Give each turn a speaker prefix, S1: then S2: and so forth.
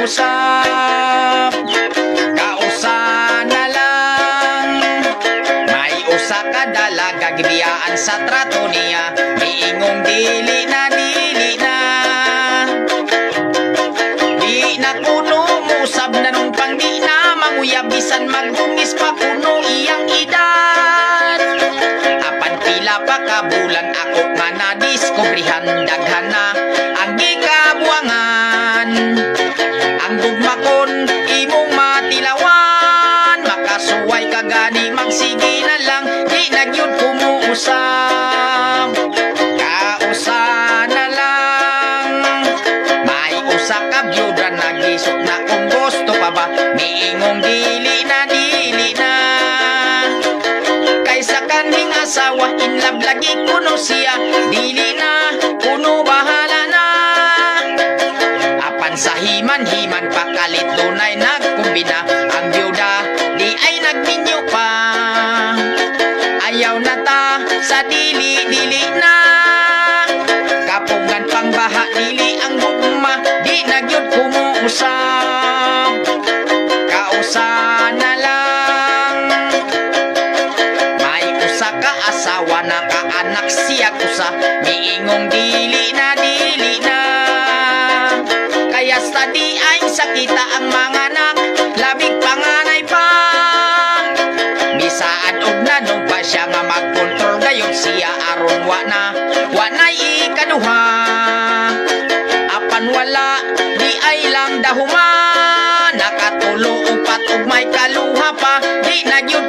S1: kumuusap. Kausa na lang, may usa ka dalaga gibiyaan sa trato niya, miingong dili na di na kuno musab na nung pang di na manguyab, bisan magbungis pa kuno iyang edad. Apan pila pa ka bulan ako nga nadiskubrihan, daghan na ang gikabuangan. Ang gugma kon imong matilawan, makasuway ka gani magsige na lang, di na gyud kumuusap. Kausa na lang, may usa ka byuda nagisot na kung gusto pa ba, miingong dili na kaysa kaning asawa, in love lagi kuno siya, dili na kuno bahala na. Apan sa himan-himan pakalit dunay nagkumbina, ang byuda di ay nagminyo pa. Ayaw na ta sa dili na, kapungan pang baha dili ang gugma, di na gyud kumuusap. Kausa na lang, may usa ka asawa na kaanak siya kusa, miingong dili na kaya sa di ay sakita ang mga anak, labig panganay pa. Bisaad og nanong pa siya nga magkontrol gayon siya, aron wa na ikaduha. Apan wala di ay lang dahuma, nakatulo upat ug may kaluha pa, di na gyud